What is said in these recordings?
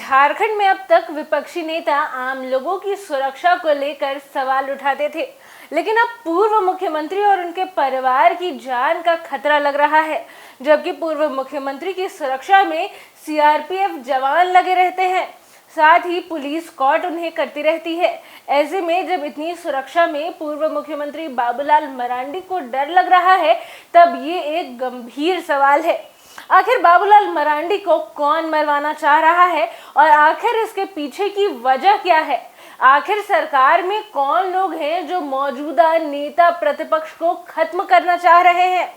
झारखंड में अब तक विपक्षी नेता आम लोगों की सुरक्षा को लेकर सवाल उठाते थे, लेकिन अब पूर्व मुख्यमंत्री और उनके परिवार की जान का खतरा लग रहा है। जबकि पूर्व मुख्यमंत्री की सुरक्षा में सीआरपीएफ जवान लगे रहते हैं, साथ ही पुलिस कॉट उन्हें करती रहती है। ऐसे में जब इतनी सुरक्षा में पूर्व मुख्यमंत्री बाबूलाल मरांडी को डर लग रहा है, तब ये एक गंभीर सवाल है। आखिर बाबूलाल मरांडी को कौन मरवाना चाह रहा है और आखिर इसके पीछे की वजह क्या है? आखिर सरकार में कौन लोग हैं जो मौजूदा नेता प्रतिपक्ष को खत्म करना चाह रहे हैं?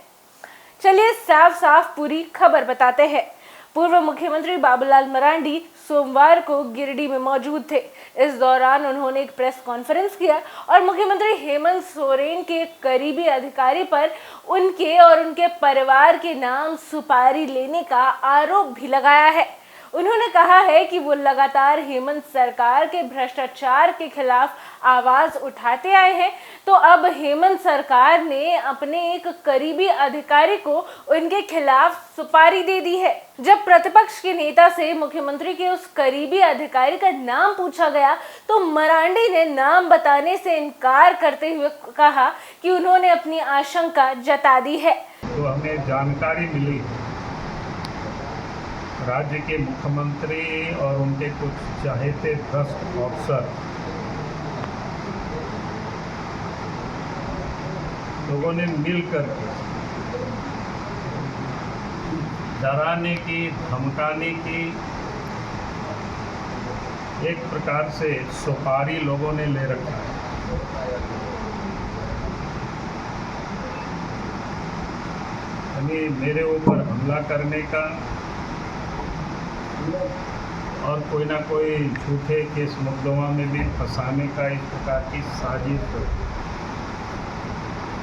चलिए साफ साफ पूरी खबर बताते हैं। पूर्व मुख्यमंत्री बाबूलाल मरांडी सोमवार को गिरिडीह में मौजूद थे। इस दौरान उन्होंने एक प्रेस कॉन्फ्रेंस किया और मुख्यमंत्री हेमंत सोरेन के करीबी अधिकारी पर उनके और उनके परिवार के नाम सुपारी लेने का आरोप भी लगाया है। उन्होंने कहा है कि वो लगातार हेमंत सरकार के भ्रष्टाचार के खिलाफ आवाज उठाते आए हैं, तो अब हेमंत सरकार ने अपने एक करीबी अधिकारी को उनके खिलाफ सुपारी दे दी है। जब प्रतिपक्ष के नेता से मुख्यमंत्री के उस करीबी अधिकारी का नाम पूछा गया, तो मरांडी ने नाम बताने से इनकार करते हुए कहा कि उन्होंने अपनी आशंका जता दी है। तो हमें जानकारी मिली राज्य के मुख्यमंत्री और उनके कुछ चहेते भ्रष्ट अफसर लोगों ने मिलकर के डराने की, धमकाने की, एक प्रकार से सुपारी लोगों ने ले रखा है। यानी मेरे ऊपर हमला करने का और कोई ना कोई झूठे केस मुकदमा में भी फंसाने का इस प्रकार की साजिश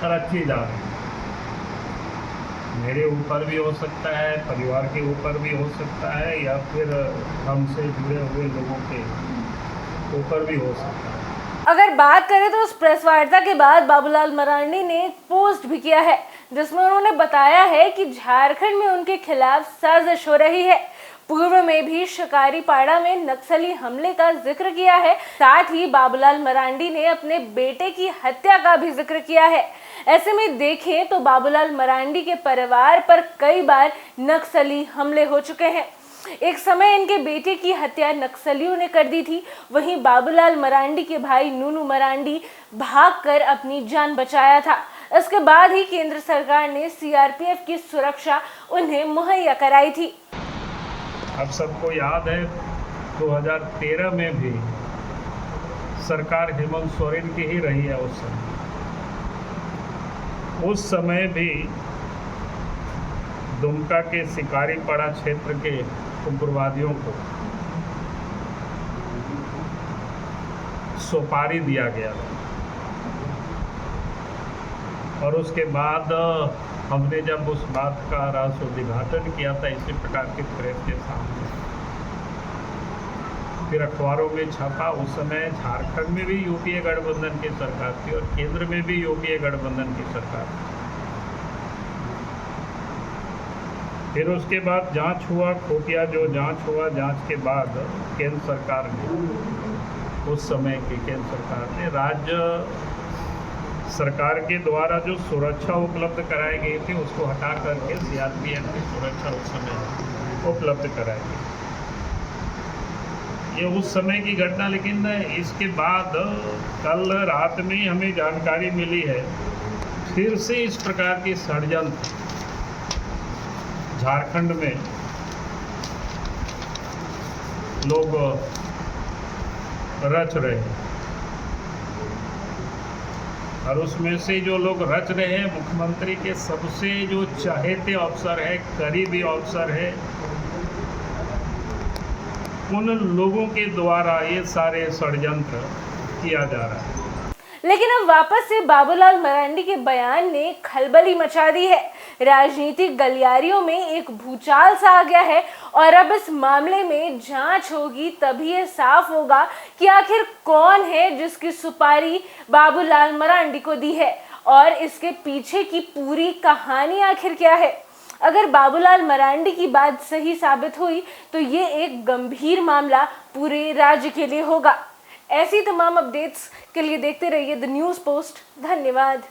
रची जा रही है। मेरे ऊपर भी हो सकता है, परिवार के ऊपर भी हो सकता है, या फिर हमसे जुड़े हुए लोगों के ऊपर भी हो सकता है। अगर बात करें तो उस प्रेस वार्ता के बाद बाबूलाल मरांडी ने एक पोस्ट भी किया है, जिसमें उन्होंने बताया है कि झारखंड में उनके खिलाफ साजिश हो रही है। पूर्व में भी शिकारीपाड़ा में नक्सली हमले का जिक्र किया है। साथ ही बाबूलाल मरांडी ने अपने बेटे की हत्या का भी जिक्र किया है। ऐसे में देखें तो बाबूलाल मरांडी के परिवार पर कई बार नक्सली हमले हो चुके हैं। एक समय इनके बेटे की हत्या नक्सलियों ने कर दी थी। वहीं बाबूलाल मरांडी के भाई नूनू मरांडी भागकर अपनी जान बचाया था। इसके बाद ही केंद्र सरकार ने सीआरपीएफ की सुरक्षा उन्हें मुहैया कराई थी। अब सबको याद है 2013 में भी सरकार हेमंत सोरेन की ही रही है। उस समय भी दुमका के शिकारीपाड़ा क्षेत्र के उग्रवादियों को सुपारी दिया गया और उसके बाद हमने जब उस बात का राज उद्घाटन किया था इसी प्रकार के प्रेस के सामने, फिर अखबारों में छपा। उस समय झारखंड में भी यूपीए गठबंधन की सरकार थी और केंद्र में भी यूपीए गठबंधन की सरकार थी। फिर उसके बाद जांच हुआ, खुफिया जो जांच हुआ, जांच के बाद केंद्र सरकार ने, उस समय की केंद्र सरकार ने राज्य सरकार के द्वारा जो सुरक्षा उपलब्ध कराई गई थी उसको हटा करके सीआरपीएफ की सुरक्षा उस समय उपलब्ध कराई गई। ये उस समय की घटना, लेकिन इसके बाद कल रात में हमें जानकारी मिली है फिर से इस प्रकार की षड्यंत्र झारखंड में लोग रच रहे हैं। और उसमें से जो लोग रच रहे हैं, मुख्यमंत्री के सबसे जो चहेते अफसर है, करीबी अफसर है, उन लोगों के द्वारा ये सारे षड्यंत्र किया जा रहा है। लेकिन अब वापस से बाबूलाल मरांडी के बयान ने खलबली मचा दी है। राजनीतिक गलियारियों में एक भूचाल सा आ गया है और अब इस मामले में जांच होगी, तभी ये साफ होगा कि आखिर कौन है जिसकी सुपारी बाबूलाल मरांडी को दी है और इसके पीछे की पूरी कहानी आखिर क्या है। अगर बाबूलाल मरांडी की बात सही साबित हुई तो ये एक गंभीर मामला पूरे राज्य के लिए होगा। ऐसी तमाम अपडेट्स के लिए देखते रहिए द न्यूज़ पोस्ट। धन्यवाद।